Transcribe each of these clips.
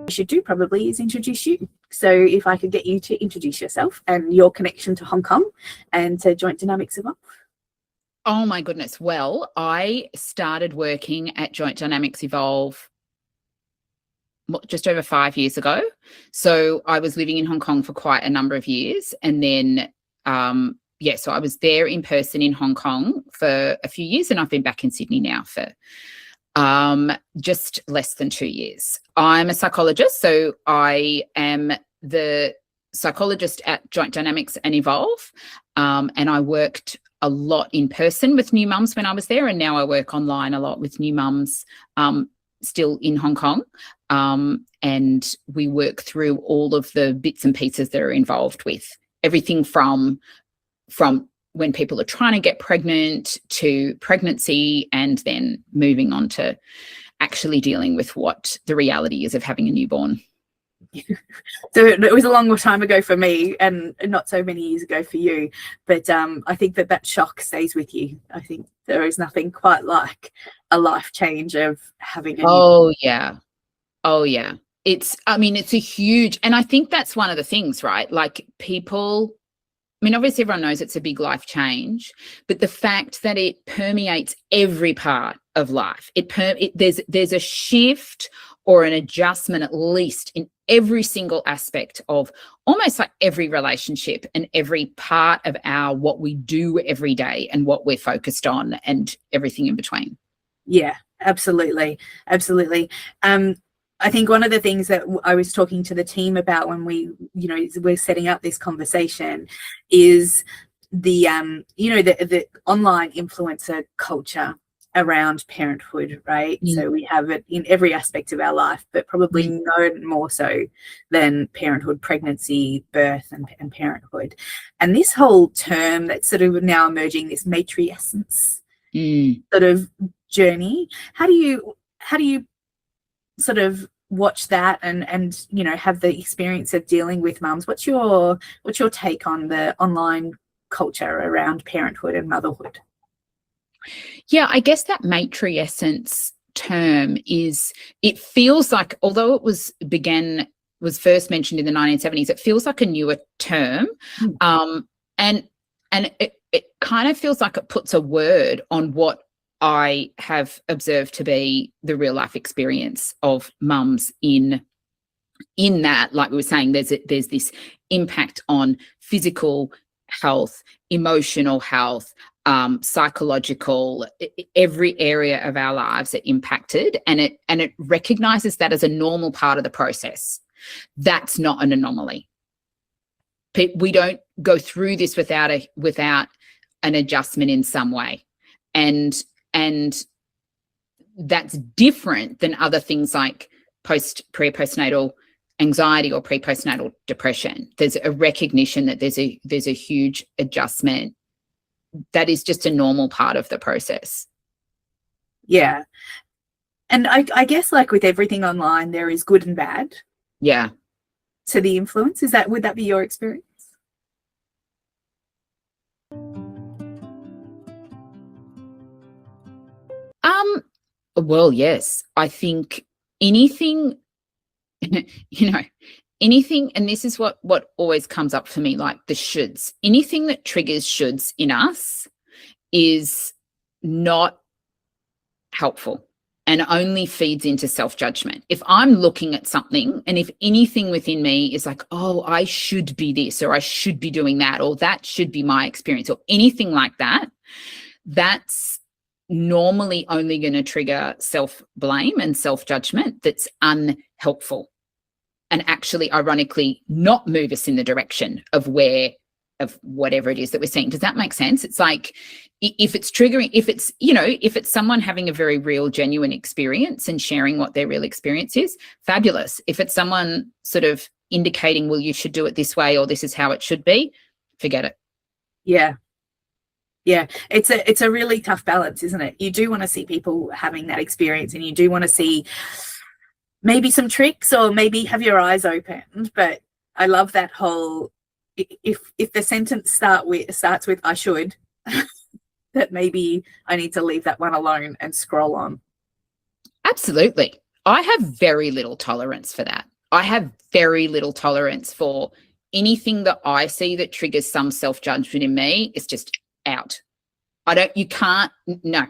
should do probably is introduce you. So if I could get you to introduce yourself and your connection to Hong Kong and to Joint Dynamics Evolve. Oh my goodness. Well, I started working at Joint Dynamics Evolve just over 5 years ago. So I was living in Hong Kong for quite a number of years. And then, so I was there in person in Hong Kong for a few years, and I've been back in Sydney now for just less than 2 years. I'm a psychologist, so I am the psychologist at Joint Dynamics and Evolve, and I worked a lot in person with new mums when I was there, and now I work online a lot with new mums still in Hong Kong, and we work through all of the bits and pieces that are involved with everything from when people are trying to get pregnant to pregnancy, and then moving on to actually dealing with what the reality is of having a newborn. So it was a long time ago for me and not so many years ago for you, but I think that shock stays with you. I think there is nothing quite like a life change of having a newborn. Oh yeah. It's a huge, and I think that's one of the things, right? Like people, obviously everyone knows it's a big life change, but the fact that it permeates every part of life, there's a shift or an adjustment at least in every single aspect of almost like every relationship and every part of what we do every day and what we're focused on and everything in between. Yeah, absolutely. I think one of the things that I was talking to the team about when we're setting up this conversation is the online influencer culture around parenthood, right? So we have it in every aspect of our life, but probably no more so than parenthood, pregnancy, birth, and parenthood. And this whole term that's sort of now emerging, this matrescence sort of journey, how do you sort of watch that and have the experience of dealing with mums? What's your take on the online culture around parenthood and motherhood? Yeah, I guess that matrescence term it feels like, although it was first mentioned in the 1970s, it feels like a newer term. And it kind of feels like it puts a word on what I have observed to be the real life experience of mums in that, like we were saying, there's this impact on physical health, emotional health, psychological, every area of our lives are impacted, and it recognizes that as a normal part of the process. That's not an anomaly. We don't go through this without an adjustment in some way, and that's different than other things like pre-postnatal anxiety or pre-postnatal depression. There's a recognition that there's a huge adjustment that is just a normal part of the process. Yeah. And I guess, like with everything online, there is good and bad. Yeah. To the influence. Would that be your experience? Well, yes. I think anything, anything, and this is what always comes up for me, like the shoulds. Anything that triggers shoulds in us is not helpful and only feeds into self-judgment. If I'm looking at something and if anything within me is like, oh, I should be this, or I should be doing that, or that should be my experience, or anything like that, that's normally only going to trigger self-blame and self-judgment that's unhelpful, and actually, ironically, not move us in the direction of whatever it is that we're seeing. Does that make sense? It's like, if it's triggering, if it's someone having a very real, genuine experience and sharing what their real experience is, fabulous. If it's someone sort of indicating, well, you should do it this way, or this is how it should be, forget it. Yeah. It's a really tough balance, isn't it? You do want to see people having that experience, and you do want to see maybe some tricks, or maybe have your eyes opened. But I love that whole, if the sentence starts with I should, that maybe I need to leave that one alone and scroll on. Absolutely. I have very little tolerance for that. I have very little tolerance for anything that I see that triggers some self-judgment in me. It's just out. No.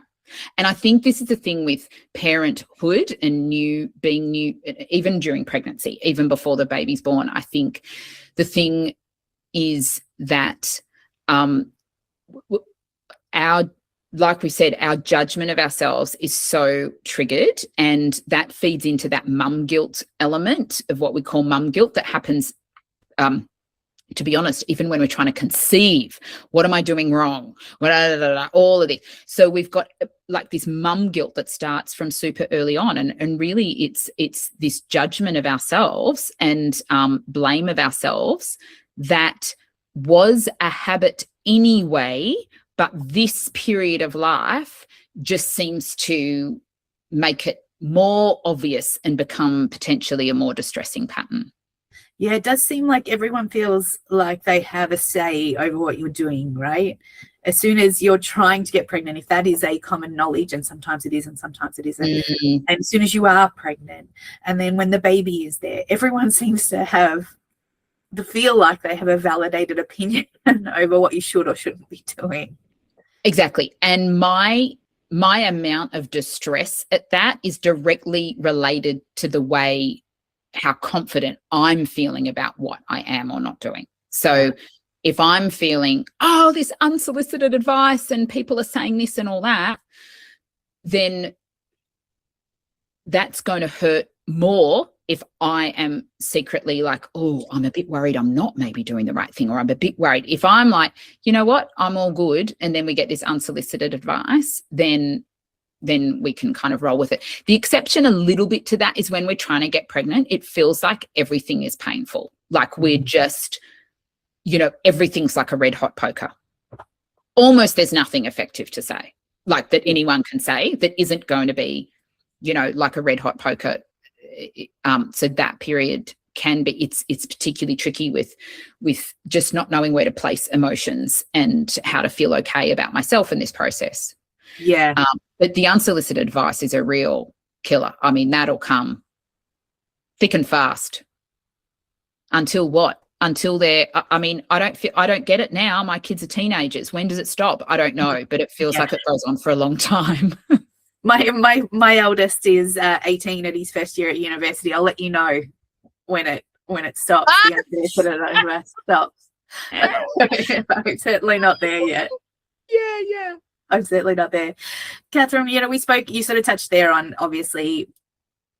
And I think this is the thing with parenthood and being new, even during pregnancy, even before the baby's born. I think the thing is that like we said, our judgment of ourselves is so triggered, and that feeds into that mum guilt element of what we call mum guilt that happens, to be honest, even when we're trying to conceive. What am I doing wrong? All of this. So we've got like this mum guilt that starts from super early on, and really it's this judgment of ourselves and blame of ourselves that was a habit anyway, but this period of life just seems to make it more obvious and become potentially a more distressing pattern. Yeah, it does seem like everyone feels like they have a say over what you're doing, right? As soon as you're trying to get pregnant, if that is a common knowledge, and sometimes it is and sometimes it isn't, and as soon as you are pregnant, and then when the baby is there, everyone seems to feel like they have a validated opinion over what you should or shouldn't be doing. Exactly. And my amount of distress at that is directly related to the way how confident I'm feeling about what I am or not doing. So if I'm feeling, this unsolicited advice and people are saying this and all that, then that's going to hurt more if I am secretly like, I'm a bit worried I'm not maybe doing the right thing, or I'm a bit worried. If I'm like, you know what, I'm all good, and then we get this unsolicited advice, then we can kind of roll with it. The exception a little bit to that is when we're trying to get pregnant, it feels like everything is painful. Like we're just, everything's like a red hot poker. Almost there's nothing effective to say, like that anyone can say that isn't going to be, like a red hot poker. So that period can be, it's particularly tricky with just not knowing where to place emotions and how to feel okay about myself in this process. Yeah. But the unsolicited advice is a real killer. I mean, that'll come thick and fast. Until what? Until they're, I don't get it now. My kids are teenagers. When does it stop? I don't know, but it feels like it goes on for a long time. My eldest is 18 at his first year at university. I'll let you know when it stops. The unsolicited advice stops. I'm certainly not there yet. Yeah. I'm certainly not there. Kathryn, we spoke, you sort of touched there on obviously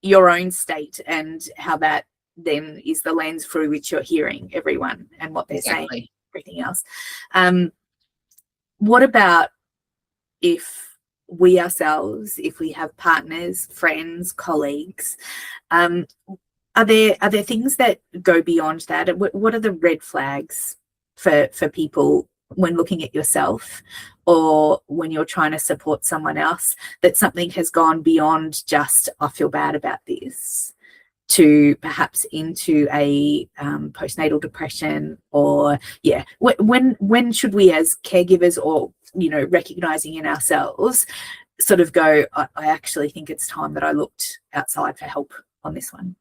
your own state and how that then is the lens through which you're hearing everyone and what they're saying, everything else. What about if we ourselves, if we have partners, friends, colleagues, are there things that go beyond that? What are the red flags for people when looking at yourself, or when you're trying to support someone else, that something has gone beyond just, I feel bad about this, to perhaps into a postnatal depression? Or when should we as caregivers, or recognizing in ourselves, sort of go, I actually think it's time that I looked outside for help on this one?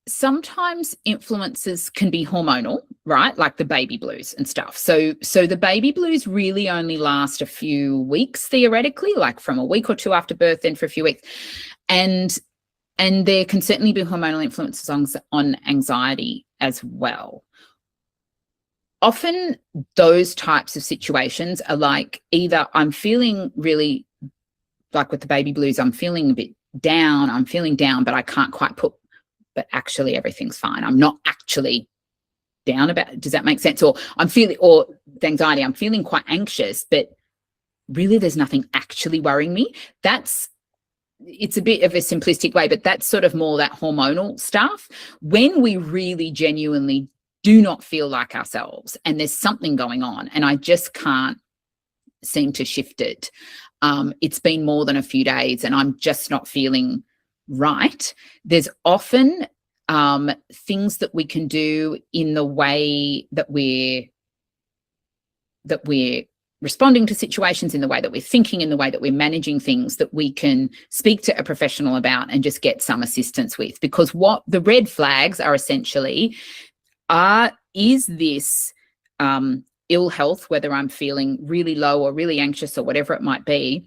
Sometimes influences can be hormonal, right? Like the baby blues and stuff. So the baby blues really only last a few weeks, theoretically, like from a week or two after birth, then for a few weeks. And there can certainly be hormonal influences on anxiety as well. Often those types of situations are like, either I'm feeling really, like with the baby blues, I'm feeling a bit down, but I can't quite but actually everything's fine. I'm not actually down about it. Does that make sense? Or or the anxiety, I'm feeling quite anxious, but really there's nothing actually worrying me. It's a bit of a simplistic way, but that's sort of more that hormonal stuff. When we really genuinely do not feel like ourselves and there's something going on and I just can't seem to shift it. It's been more than a few days and I'm just not feeling right. There's often things that we can do in the way that we're responding to situations, in the way that we're thinking, in the way that we're managing things, that we can speak to a professional about and just get some assistance with. Because what the red flags are essentially is this ill health, whether I'm feeling really low or really anxious or whatever it might be,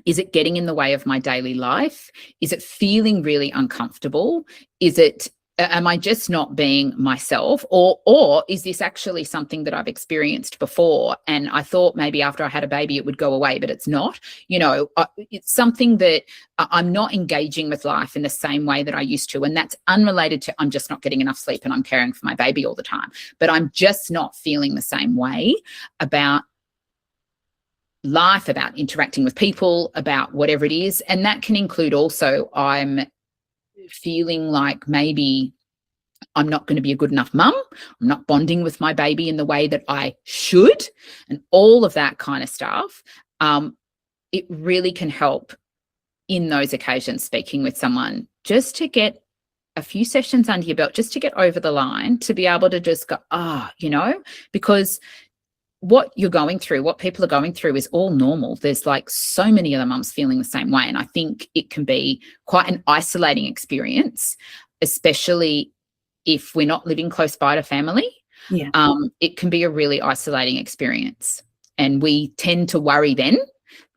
is it getting in the way of my daily life? Is it feeling really uncomfortable? Am I just not being myself? Or is this actually something that I've experienced before and I thought maybe after I had a baby it would go away, but it's not? It's something that I'm not engaging with life in the same way that I used to. And that's unrelated to I'm just not getting enough sleep and I'm caring for my baby all the time. But I'm just not feeling the same way about life, about interacting with people, about whatever it is. And that can include also I'm feeling like maybe I'm not going to be a good enough mum. I'm not bonding with my baby in the way that I should, and all of that kind of stuff. It really can help in those occasions, speaking with someone, just to get a few sessions under your belt, just to get over the line, to be able to just go, because what you're going through, what people are going through is all normal. There's like so many other mums feeling the same way. And I think it can be quite an isolating experience, especially if we're not living close by to family. Yeah. It can be a really isolating experience. And we tend to worry then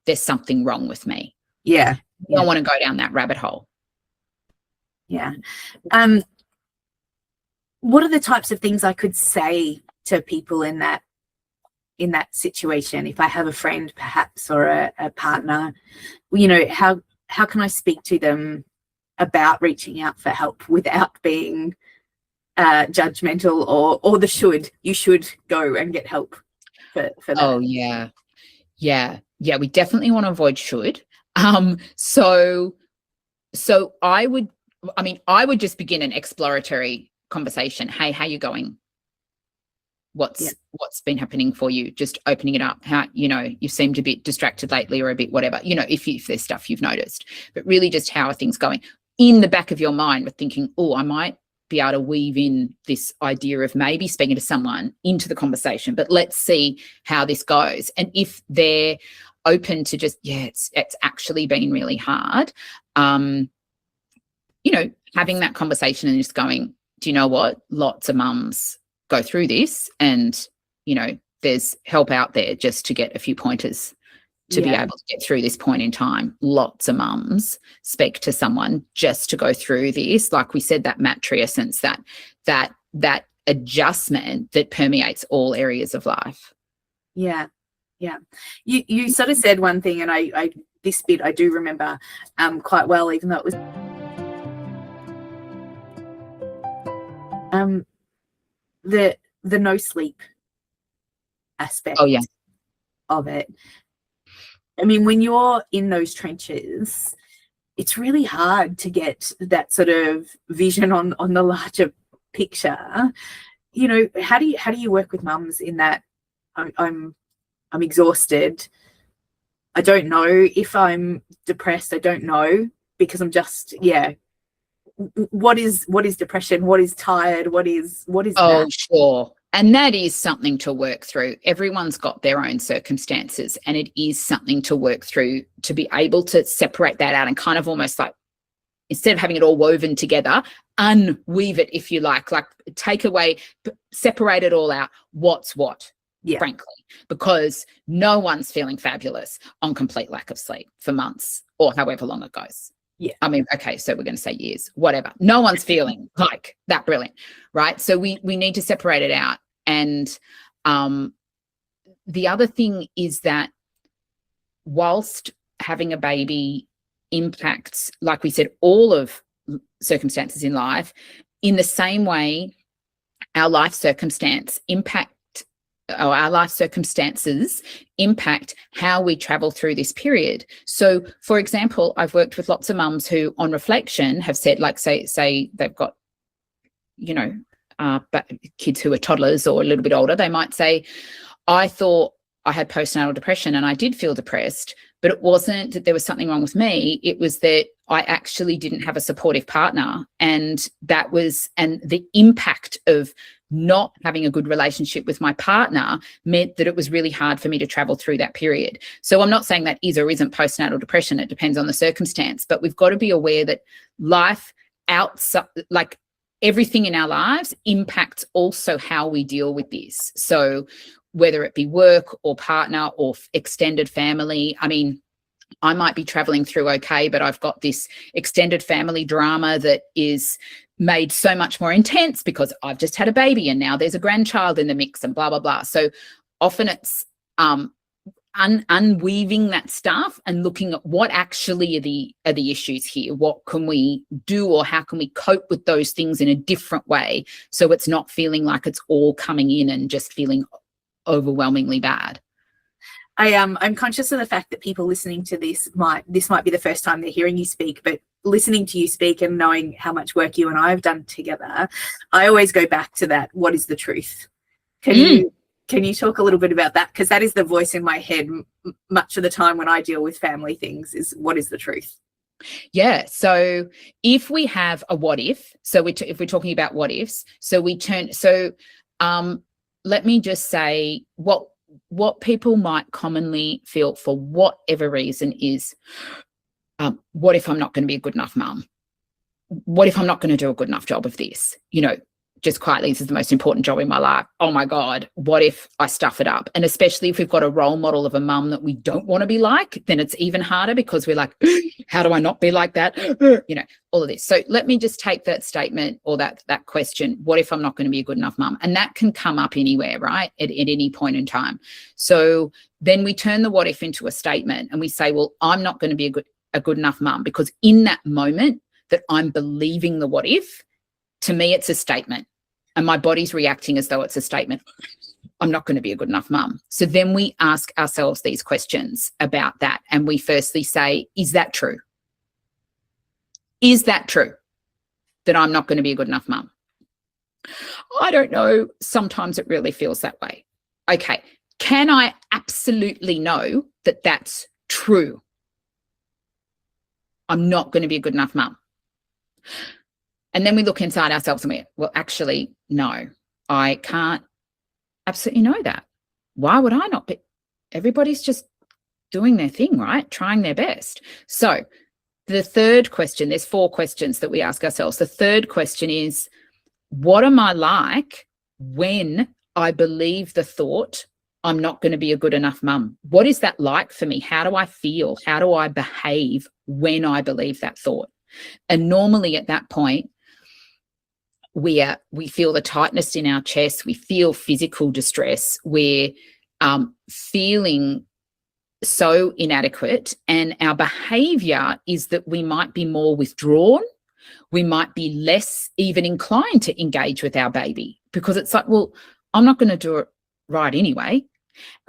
there's something wrong with me. Yeah. You don't want to go down that rabbit hole. Yeah. What are the types of things I could say to people in that situation? If I have a friend perhaps or a partner, how can I speak to them about reaching out for help without being judgmental or you should go and get help for that? Oh yeah. We definitely want to avoid should. So I would just begin an exploratory conversation. Hey, how you going? What's been happening for you? Just opening it up. How, you seemed a bit distracted lately or a bit whatever, if there's stuff you've noticed, but really just how are things going in the back of your mind with thinking, oh, I might be able to weave in this idea of maybe speaking to someone into the conversation, but let's see how this goes. And if they're open to just, it's actually been really hard, having that conversation and just going, do you know what? Lots of mums go through this, and there's help out there just to get a few pointers to be able to get through this point in time. Lots of mums speak to someone just to go through this, like we said, that matrescence, that adjustment that permeates all areas of life. Yeah You sort of said one thing, and I this bit I do remember quite well, even though it was the no sleep aspect of it. I mean, when you're in those trenches, it's really hard to get that sort of vision on the larger picture. How do you work with mums in that? I'm exhausted. I don't know if I'm depressed. I don't know, because I'm just what is depression? What is tired? What is Oh, that? sure. And that is something to work through. Everyone's got their own circumstances, and it is something to work through, to be able to separate that out and kind of almost like, instead of having it all woven together, unweave it, if you like take away, separate it all out. What's what? Frankly, because no one's feeling fabulous on complete lack of sleep for months or however long it goes. I mean, okay, so we're going to say years, whatever. No one's feeling like that brilliant, right? So we need to separate it out. And the other thing is that whilst having a baby impacts, like we said, all of circumstances in life, in the same way our life circumstances impact how we travel through this period. So, for example, I've worked with lots of mums who, on reflection, have said, like, say they've got, kids who are toddlers or a little bit older. They might say, I thought I had postnatal depression and I did feel depressed, but it wasn't that there was something wrong with me. It was that I actually didn't have a supportive partner, and the impact of not having a good relationship with my partner meant that it was really hard for me to travel through that period. So I'm not saying that is or isn't postnatal depression. It depends on the circumstance, but we've got to be aware that life outside, like everything in our lives, impacts also how we deal with this. So whether it be work or partner or extended family, I mean, I might be traveling through okay, but I've got this extended family drama that is made so much more intense because I've just had a baby and now there's a grandchild in the mix and blah, blah, blah. So often it's unweaving that stuff and looking at what actually are the issues here. What can we do, or how can we cope with those things in a different way so it's not feeling like it's all coming in and just feeling overwhelmingly bad. I'm conscious of the fact that people listening to this might be the first time they're hearing you speak, but listening to you speak and knowing how much work you and I have done together, I always go back to that. What is the truth? Can you talk a little bit about that? Because that is the voice in my head much of the time when I deal with family things, is what is the truth? Yeah. So if we have a what if, so if we're talking about what ifs, let me just say what people might commonly feel for whatever reason is, what if I'm not going to be a good enough mum? What if I'm not going to do a good enough job of this? You know, just quietly, this is the most important job in my life. Oh my God, what if I stuff it up? And especially if we've got a role model of a mum that we don't want to be like, then it's even harder because we're like, how do I not be like that? You know, all of this. So let me just take that statement or that question, what if I'm not going to be a good enough mum? And that can come up anywhere, right? At any point in time. So then we turn the what if into a statement and we say, well, I'm not going to be a good enough mum, because in that moment that I'm believing the what if, to me, it's a statement and my body's reacting as though it's a statement. I'm not going to be a good enough mum. So then we ask ourselves these questions about that. And we firstly say, is that true? Is that true that I'm not going to be a good enough mum? I don't know. Sometimes it really feels that way. Okay. Can I absolutely know that that's true? I'm not going to be a good enough mum. And then we look inside ourselves and well, actually, no, I can't absolutely know that. Why would I not be? Everybody's just doing their thing, right? Trying their best. So the third question, there's 4 questions that we ask ourselves. The third question is, what am I like when I believe the thought, I'm not going to be a good enough mum? What is that like for me? How do I feel? How do I behave when I believe that thought? And normally at that point, we feel the tightness in our chest. We feel physical distress. We're feeling so inadequate, and our behavior is that we might be more withdrawn. We might be less even inclined to engage with our baby because it's like, well, I'm not going to do it right anyway.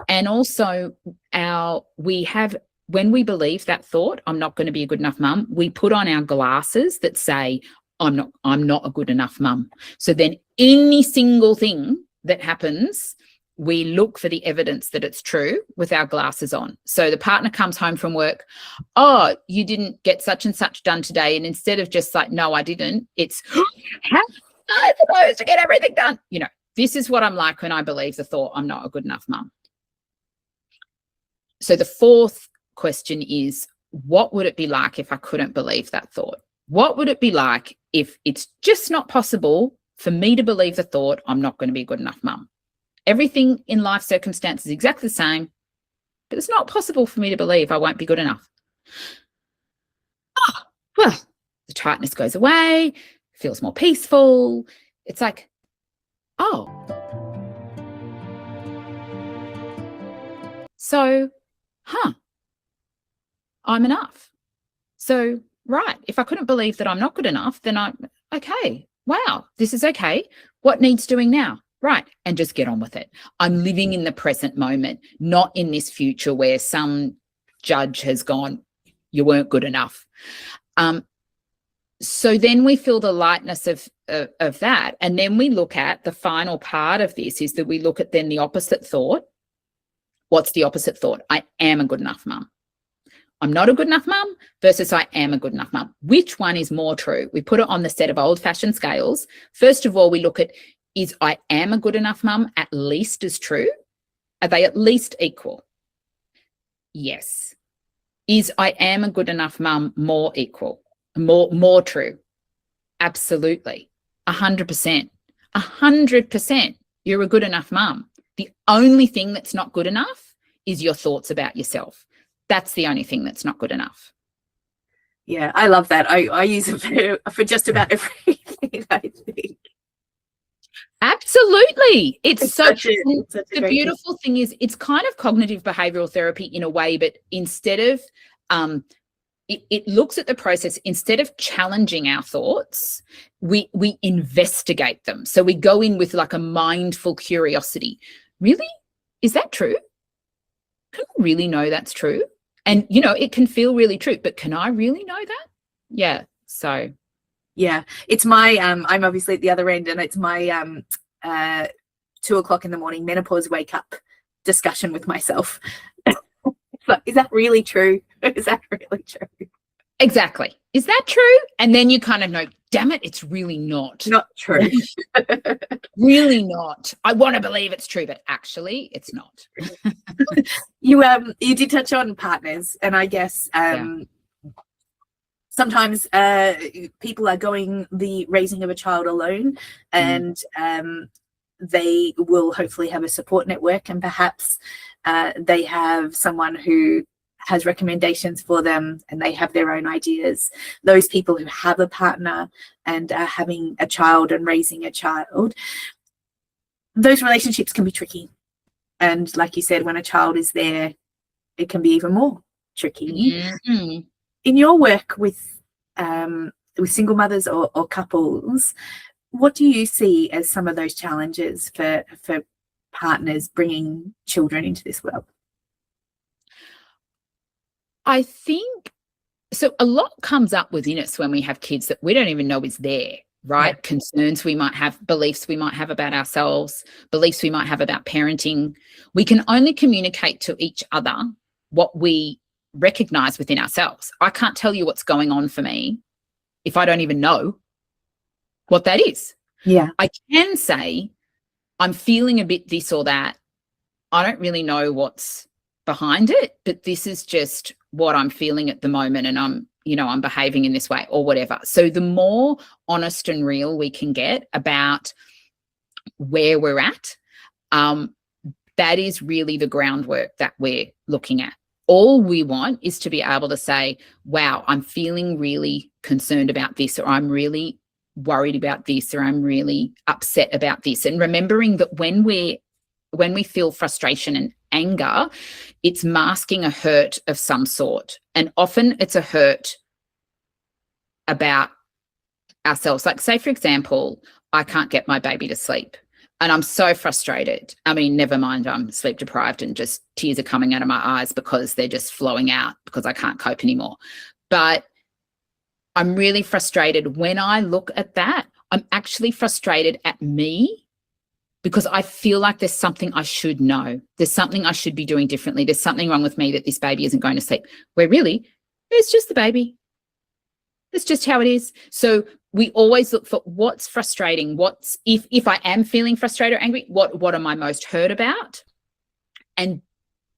And also when we believe that thought, I'm not going to be a good enough mum, we put on our glasses that say, I'm not a good enough mum. So then any single thing that happens, we look for the evidence that it's true with our glasses on. So the partner comes home from work, oh, you didn't get such and such done today. And instead of just like, no, I didn't, it's, how am I supposed to get everything done? You know, this is what I'm like when I believe the thought, I'm not a good enough mum. So the 4th question is, what would it be like if I couldn't believe that thought? What would it be like if it's just not possible for me to believe the thought, I'm not going to be a good enough mum? Everything in life circumstances is exactly the same, but it's not possible for me to believe I won't be good enough. Oh, well, the tightness goes away, feels more peaceful. It's like, oh, so, I'm enough. So, right, if I couldn't believe that I'm not good enough, then okay, wow, this is okay. What needs doing now? Right, and just get on with it. I'm living in the present moment, not in this future where some judge has gone, you weren't good enough. So then we feel the lightness of that. And then we look at the final part of this is that we look at then the opposite thought. What's the opposite thought? I am a good enough mum. I'm not a good enough mum versus I am a good enough mum. Which one is more true? We put it on the set of old-fashioned scales. First of all, we look at, Is I am a good enough mum at least as true? Are they at least equal? Yes. Is I am a good enough mum more equal, more true? Absolutely. 100%. 100%. You're a good enough mum. The only thing that's not good enough is your thoughts about yourself. That's the only thing that's not good enough. Yeah, I love that. I use it for just about everything, I think. Absolutely. It's so such a the great beautiful thing is it's kind of cognitive behavioral therapy in a way, but instead of it looks at the process, instead of challenging our thoughts, we investigate them. So we go in with like a mindful curiosity. Really? Is that true? Can I really know that's true? And, you know, it can feel really true, but can I really know that? Yeah. So. Yeah, it's my, I'm obviously at the other end, and it's my 2:00 in the morning menopause wake up discussion with myself. But is that really true? Is that really true? Exactly. Is that true? And then you kind of know, damn it, it's really not. Not true. Really not. I want to believe it's true, but actually it's not. You did touch on partners, and I guess sometimes people are going the raising of a child alone, and they will hopefully have a support network, and perhaps they have someone who has recommendations for them, and they have their own ideas. Those people who have a partner and are having a child and raising a child, those relationships can be tricky. And like you said, when a child is there, it can be even more tricky. Mm-hmm. In your work with single mothers or couples, what do you see as some of those challenges for partners bringing children into this world? I think so. A lot comes up within us when we have kids that we don't even know is there, right? Yeah. Concerns we might have, beliefs we might have about ourselves, beliefs we might have about parenting. We can only communicate to each other what we recognize within ourselves. I can't tell you what's going on for me if I don't even know what that is. Yeah. I can say I'm feeling a bit this or that. I don't really know what's behind it, but this is just what I'm feeling at the moment, and I'm behaving in this way or whatever. So the more honest and real we can get about where we're at, that is really the groundwork that we're looking at. All we want is to be able to say, wow, I'm feeling really concerned about this, or I'm really worried about this, or I'm really upset about this. And remembering that when we feel frustration and anger, it's masking a hurt of some sort. And often it's a hurt about ourselves. Like, say, for example, I can't get my baby to sleep and I'm so frustrated. I mean, never mind, I'm sleep deprived and just tears are coming out of my eyes because they're just flowing out because I can't cope anymore. But I'm really frustrated. When I look at that, I'm actually frustrated at me, because I feel like there's something I should know. There's something I should be doing differently. There's something wrong with me that this baby isn't going to sleep. Where really, it's just the baby. It's just how it is. So we always look for what's frustrating. What's if I am feeling frustrated or angry, what am I most hurt about? And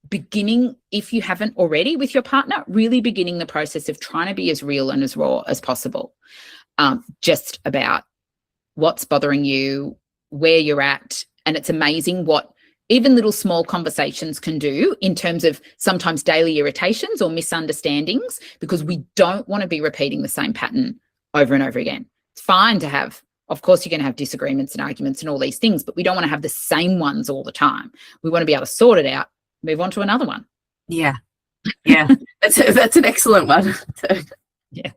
beginning, if you haven't already with your partner, really beginning the process of trying to be as real and as raw as possible. Just about what's bothering you, where you're at. And it's amazing what even little small conversations can do in terms of sometimes daily irritations or misunderstandings, because we don't want to be repeating the same pattern over and over again. It's fine to have, of course, you're going to have disagreements and arguments and all these things, but we don't want to have the same ones all the time. We want to be able to sort it out, move on to another one. Yeah. Yeah. That's an excellent one. Yeah.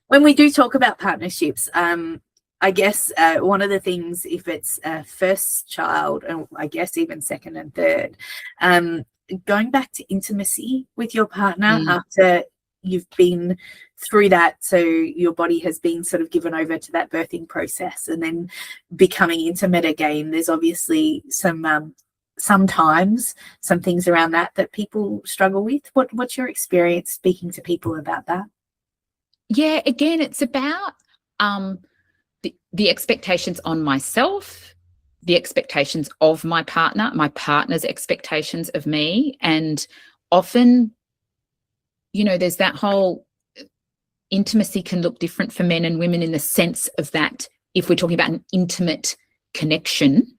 When we do talk about partnerships, I guess one of the things, if it's a first child, and I guess even second and third, going back to intimacy with your partner after you've been through that, so your body has been sort of given over to that birthing process and then becoming intimate again, there's obviously sometimes some things around that people struggle with. What's your experience speaking to people about that? Yeah, again, it's about the expectations on myself, the expectations of my partner, my partner's expectations of me. And often, there's that whole intimacy can look different for men and women in the sense of that if we're talking about an intimate connection,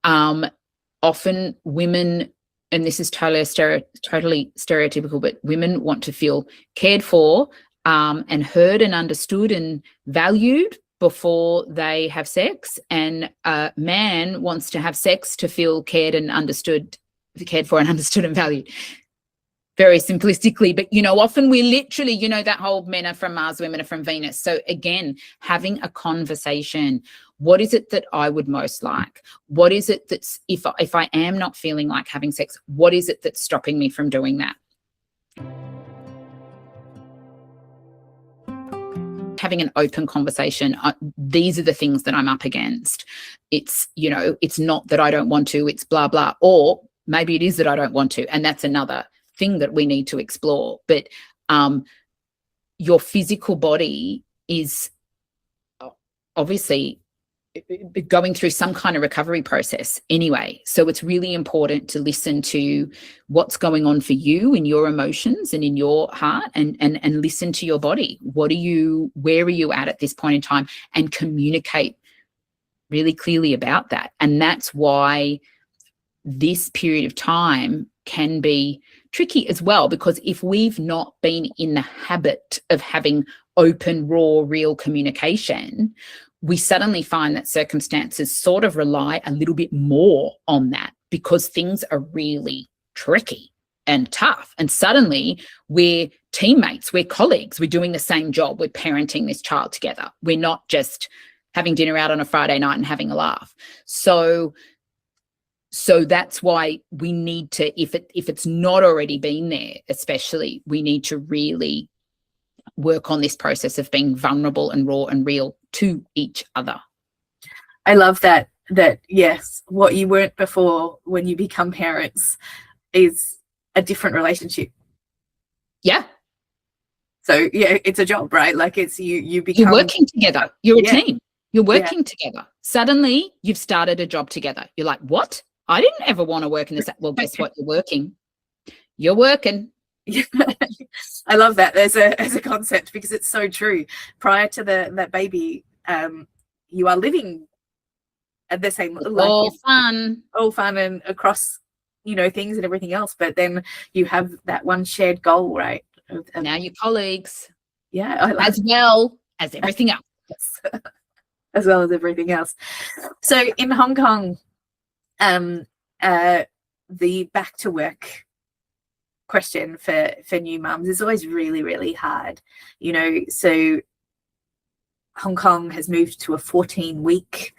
often women, and this is totally stereotypical, but women want to feel cared for and heard and understood and valued before they have sex, and a man wants to have sex to feel cared for and understood and valued. Very simplistically, but often we literally, that whole men are from Mars, women are from Venus. So again, having a conversation. What is it that I would most like? What is it that's, if I am not feeling like having sex, what is it that's stopping me from doing that? Having an open conversation. These are the things that I'm up against. It's, it's not that I don't want to, it's blah, blah. Or maybe it is that I don't want to. And that's another thing that we need to explore. But your physical body is obviously going through some kind of recovery process anyway. So it's really important to listen to what's going on for you in your emotions and in your heart, and listen to your body. Where are you at this point in time, and communicate really clearly about that. And that's why this period of time can be tricky as well, because if we've not been in the habit of having open, raw, real communication, we suddenly find that circumstances sort of rely a little bit more on that because things are really tricky and tough. And suddenly we're teammates, we're colleagues, we're doing the same job, we're parenting this child together. We're not just having dinner out on a Friday night and having a laugh. So that's why we need to, if it's not already been there, especially, we need to really work on this process of being vulnerable and raw and real to each other. I love that yes, what you weren't before when you become parents is a different relationship. Yeah. So yeah, it's a job, right? Like it's you're working together. You're a team. You're working together. Suddenly you've started a job together. You're like, what? I didn't ever want to work in this. Well, guess what? You're working. You're working. I love that as a concept, because it's so true. Prior to that baby, you are living at the same, like, all fun and across, things and everything else. But then you have that one shared goal, right? Now you're colleagues. Yeah, as well as everything else. As well as everything else. So in Hong Kong, the back to work question for new mums is always really, really hard. So Hong Kong has moved to a 14-week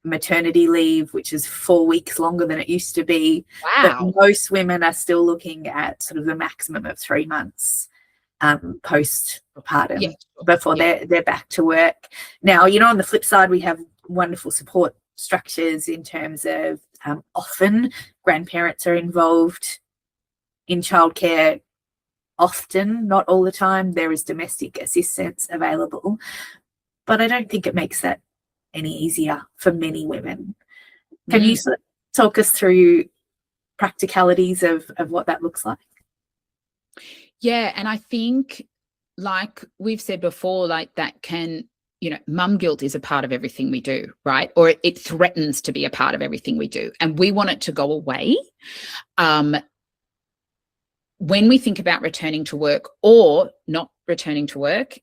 maternity leave, which is 4 weeks longer than it used to be. Wow. But most women are still looking at sort of the maximum of 3 months postpartum before they're back to work. Now, on the flip side, we have wonderful support structures in terms of often grandparents are involved in childcare. Often, not all the time, there is domestic assistance available, but I don't think it makes that any easier for many women. Can you sort of talk us through practicalities of what that looks like? Yeah, and I think, like we've said before, like that can, mum guilt is a part of everything we do, right? Or it threatens to be a part of everything we do, and we want it to go away. When we think about returning to work or not returning to work,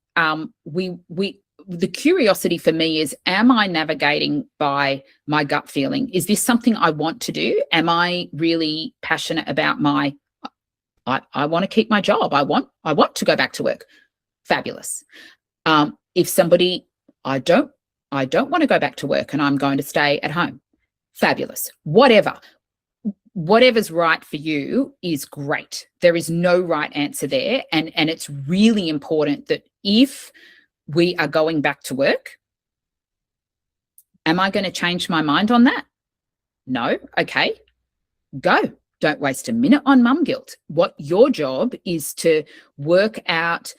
the curiosity for me is, am I navigating by my gut feeling? Is this something I want to do? Am I really passionate about I want to keep my job. I want to go back to work. Fabulous. If somebody, I don't want to go back to work and I'm going to stay at home. Fabulous. Whatever's right for you is great. There is no right answer there. And it's really important that if we are going back to work, am I going to change my mind on that? No. Okay. Go. Don't waste a minute on mum guilt. What your job is to work out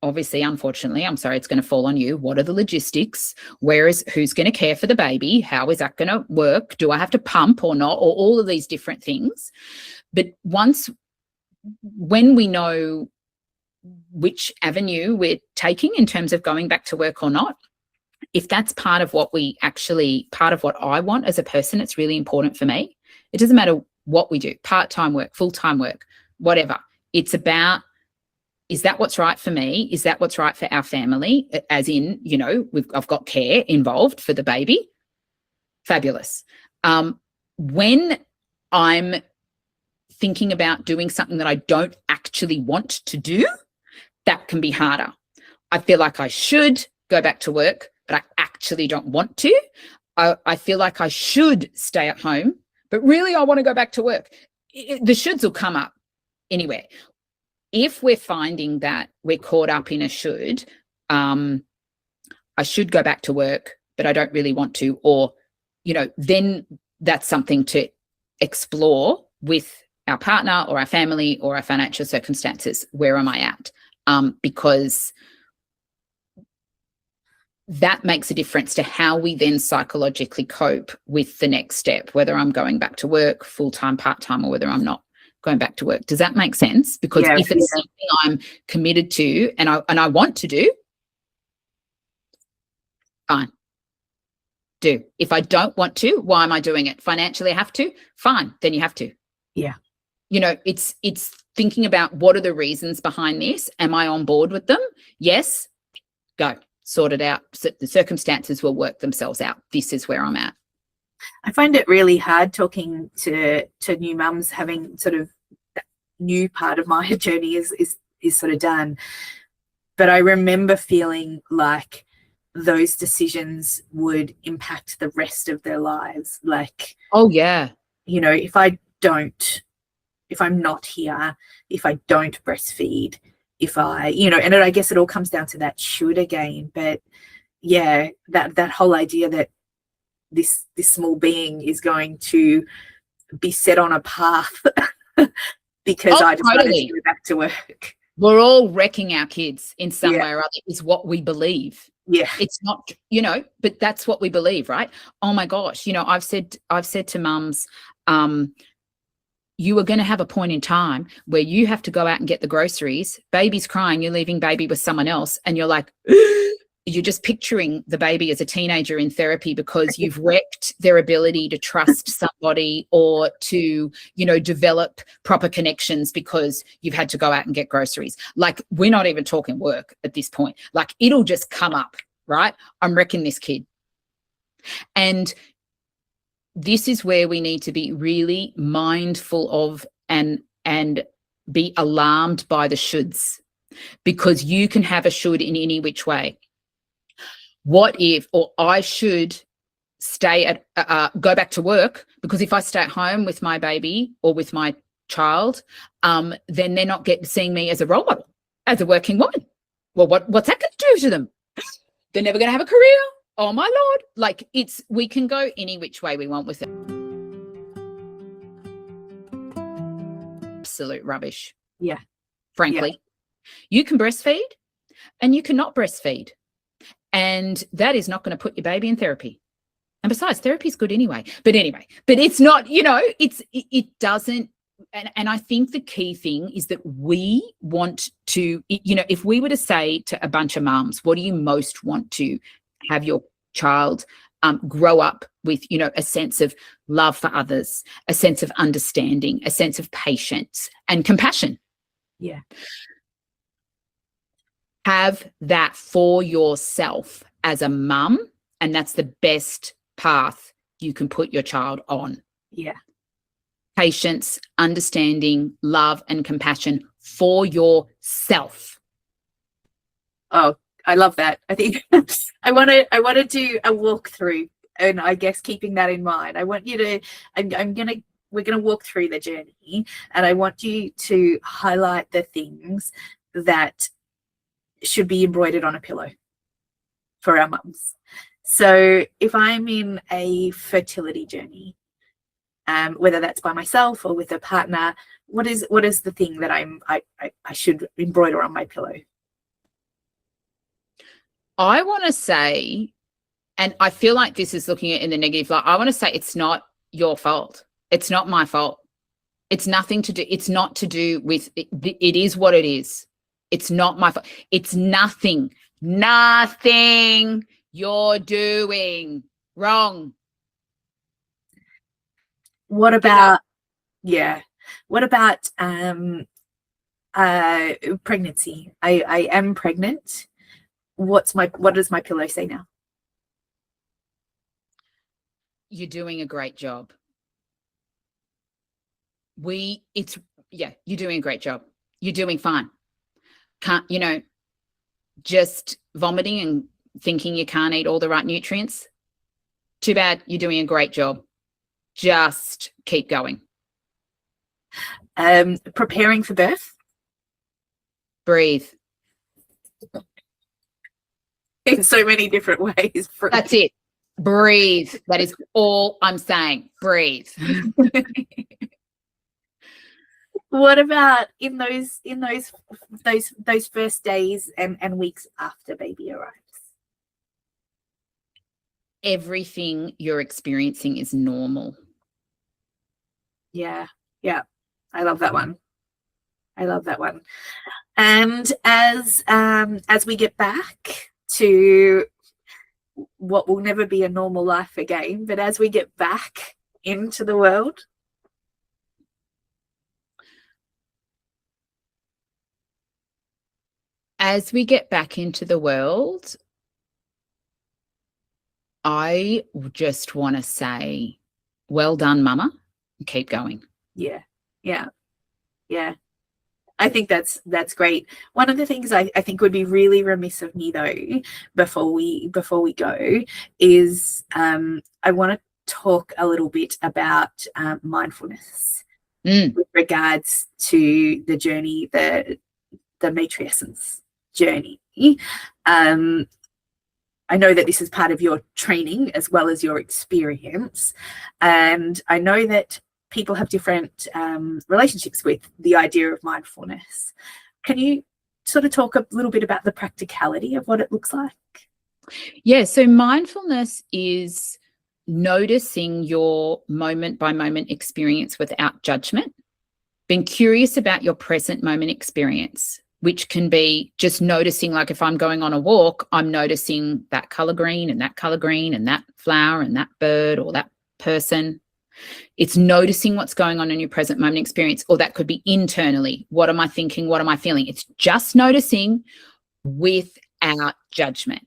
obviously, unfortunately, I'm sorry, it's going to fall on you. What are the logistics? Who's going to care for the baby? How is that going to work? Do I have to pump or not? Or all of these different things. But when we know which avenue we're taking in terms of going back to work or not, if that's part of what I want as a person, it's really important for me. It doesn't matter what we do, part-time work, full-time work, whatever. It's about, is that what's right for me? Is that what's right for our family? As in, I've got care involved for the baby. Fabulous. When I'm thinking about doing something that I don't actually want to do, that can be harder. I feel like I should go back to work, but I actually don't want to. I feel like I should stay at home, but really I want to go back to work. The shoulds will come up anywhere. If we're finding that we're caught up in a should, I should go back to work, but I don't really want to, or, then that's something to explore with our partner or our family or our financial circumstances. Where am I at? Because that makes a difference to how we then psychologically cope with the next step, whether I'm going back to work full-time, part-time, or whether I'm not going back to work. Does that make sense? Because if it's something I'm committed to and I want to do, fine, do. If I don't want to, why am I doing it? Financially I have to, fine, then you have to. Yeah. It's thinking about what are the reasons behind this? Am I on board with them? Yes, go. Sort it out. So the circumstances will work themselves out. This is where I'm at. I find it really hard talking to new mums, having sort of that new part of my journey is sort of done. But I remember feeling like those decisions would impact the rest of their lives. Like, oh yeah, if I'm not here, if I don't breastfeed, if I, and I guess it all comes down to that should again. But yeah, that whole idea that this small being is going to be set on a path because I decided to go back to work. We're all wrecking our kids in some way or other, is what we believe. Yeah. It's not, but that's what we believe, right? Oh my gosh. I've said to mums, you are going to have a point in time where you have to go out and get the groceries. Baby's crying. You're leaving baby with someone else. And you're like, you're just picturing the baby as a teenager in therapy because you've wrecked their ability to trust somebody or to, develop proper connections because you've had to go out and get groceries. Like, we're not even talking work at this point. Like, it'll just come up, right? I'm wrecking this kid. And this is where we need to be really mindful of and be alarmed by the shoulds, because you can have a should in any which way. What if, or I should stay go back to work, because if I stay at home with my baby or with my child, then they're not seeing me as a role model, as a working woman. Well, what's that going to do to them? They're never going to have a career. Oh my Lord. Like, we can go any which way we want with it. Absolute rubbish. Yeah. Frankly, you can breastfeed and you cannot breastfeed. And that is not going to put your baby in therapy. And besides, therapy is good anyway. But it's not, it doesn't. And I think the key thing is that we want to, if we were to say to a bunch of mums, what do you most want to have your child grow up with, a sense of love for others, a sense of understanding, a sense of patience and compassion. Yeah. Have that for yourself as a mum, and that's the best path you can put your child on. Yeah. Patience, understanding, love, and compassion for yourself. Oh, I love that. I think I want to do a walkthrough, and I guess keeping that in mind, I want you to, we're going to walk through the journey, and I want you to highlight the things that should be embroidered on a pillow for our mums. So if I'm in a fertility journey, whether that's by myself or with a partner, what is the thing that I should embroider on my pillow? I want to say, and I feel like this is looking at it in the negative light, I want to say it's not your fault. It's not my fault. It's nothing to do. It's not to do with it. It is what it is. It's not my fault. It's nothing you're doing wrong. What about, what about pregnancy? I am pregnant. What does my pillow say now? You're doing a great job. You're doing a great job. You're doing fine. Just vomiting and thinking you can't eat all the right nutrients. Too bad. You're doing a great job. Just keep going. Preparing for birth. Breathe. In so many different ways. That's it. Breathe. That is all I'm saying. Breathe. What about in those first days and weeks after baby arrives? Everything you're experiencing is normal. Yeah. I love that one. And as we get back to what will never be a normal life again, but as we get back into the world, I just want to say, well done, Mama. Keep going. Yeah. I think that's great. One of the things I think would be really remiss of me though, before we go, is I want to talk a little bit about mindfulness with regards to the journey, the Matrescence journey. I know that this is part of your training as well as your experience, and I know that people have different relationships with the idea of mindfulness. Can you sort of talk a little bit about the practicality of what it looks like? Yeah, so mindfulness is noticing your moment by moment experience without judgment, being curious about your present moment experience, which can be just noticing, like if I'm going on a walk, I'm noticing that color green and that color green and that flower and that bird or that person. It's noticing what's going on in your present moment experience, or that could be internally. What am I thinking? What am I feeling? It's just noticing without judgment.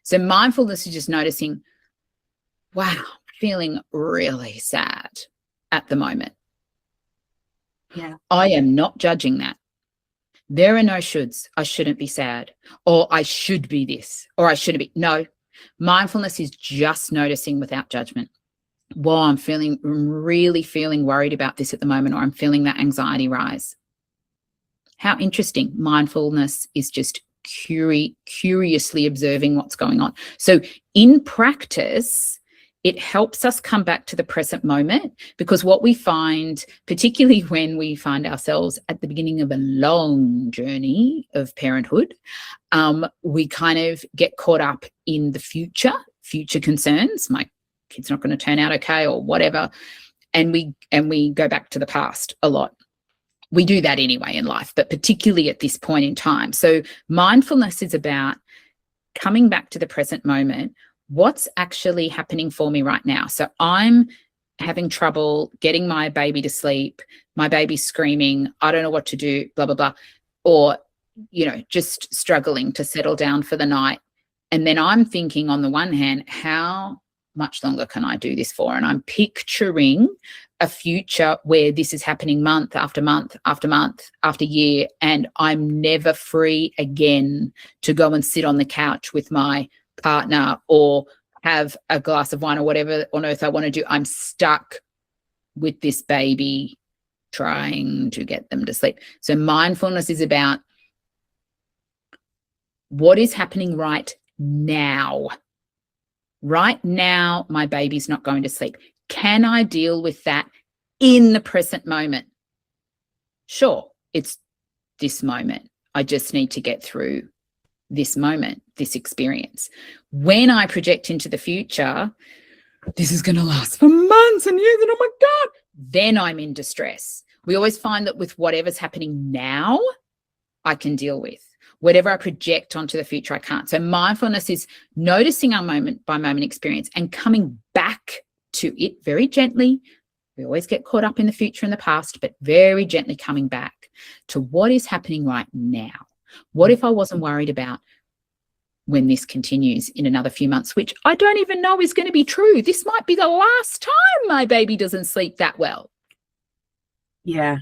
So mindfulness is just noticing, wow, I'm feeling really sad at the moment. Yeah. I am not judging that. There are no shoulds. I shouldn't be sad, or I should be this, or I shouldn't be. No, mindfulness is just noticing without judgment. Well, I'm really feeling worried about this at the moment, or I'm feeling that anxiety rise. How interesting. Mindfulness is just curiously observing what's going on. So in practice, it helps us come back to the present moment, because what we find, particularly when we find ourselves at the beginning of a long journey of parenthood, we kind of get caught up in the future concerns. My kid's not going to turn out okay or whatever, and we go back to the past a lot. We do that anyway in life, but particularly at this point in time. So mindfulness is about coming back to the present moment. What's actually happening for me right now? So I'm having trouble getting my baby to sleep. My baby's screaming. I don't know what to do, blah, blah, blah. Or, just struggling to settle down for the night. And then I'm thinking, on the one hand, how much longer can I do this for? And I'm picturing a future where this is happening month after month after month after year, and I'm never free again to go and sit on the couch with my partner or have a glass of wine or whatever on earth I want to do. I'm stuck with this baby trying to get them to sleep. So mindfulness is about what is happening right now. Right now, my baby's not going to sleep. Can I deal with that in the present moment? Sure, it's this moment. I just need to get through this moment, this experience. When I project into the future, this is going to last for months and years, and oh my God, then I'm in distress. We always find that with whatever's happening now, I can deal with. Whatever I project onto the future, I can't. So mindfulness is noticing our moment by moment experience and coming back to it very gently. We always get caught up in the future and the past, but very gently coming back to what is happening right now. What if I wasn't worried about when this continues in another few months, which I don't even know is going to be true. This might be the last time my baby doesn't sleep that well. Yeah.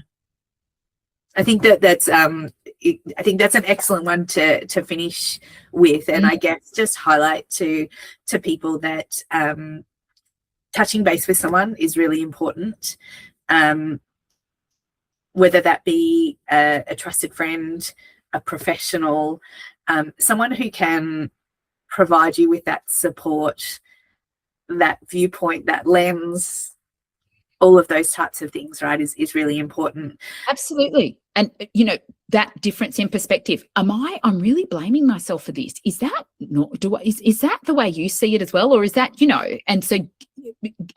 I think that's an excellent one to finish with, and I guess just highlight to people that touching base with someone is really important, whether that be a trusted friend, a professional, someone who can provide you with that support, that viewpoint, that lens. All of those types of things, right, is really important. Absolutely. And, that difference in perspective. I'm really blaming myself for this. Is that is that the way you see it as well? Or is that, and so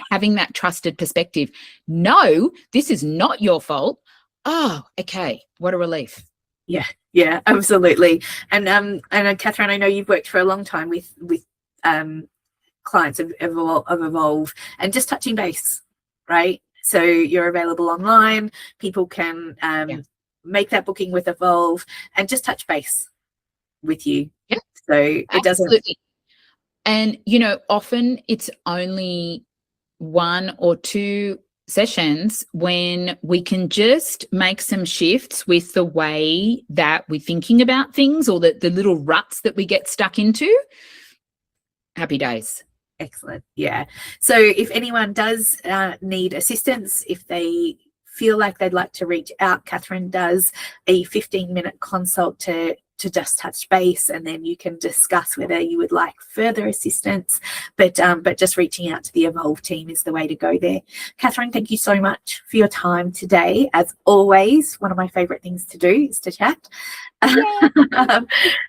having that trusted perspective, no, this is not your fault. Oh, okay. What a relief. Yeah, absolutely. And Kathryn, I know you've worked for a long time with clients of Evolve, and just touching base. Right, so you're available online. People can make that booking with Evolve and just touch base with you. Yeah, so it doesn't. And often it's only 1 or 2 sessions when we can just make some shifts with the way that we're thinking about things, or the little ruts that we get stuck into. Happy days. Excellent. Yeah. So if anyone does need assistance, if they feel like they'd like to reach out, Kathryn does a 15-minute consult to just touch base, and then you can discuss whether you would like further assistance. But just reaching out to the Evolve team is the way to go there. Kathryn, thank you so much for your time today. As always, one of my favorite things to do is to chat. Yeah.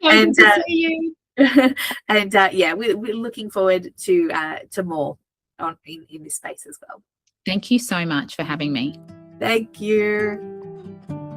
And to see you. And we're looking forward to more in this space as well. Thank you so much for having me. Thank you.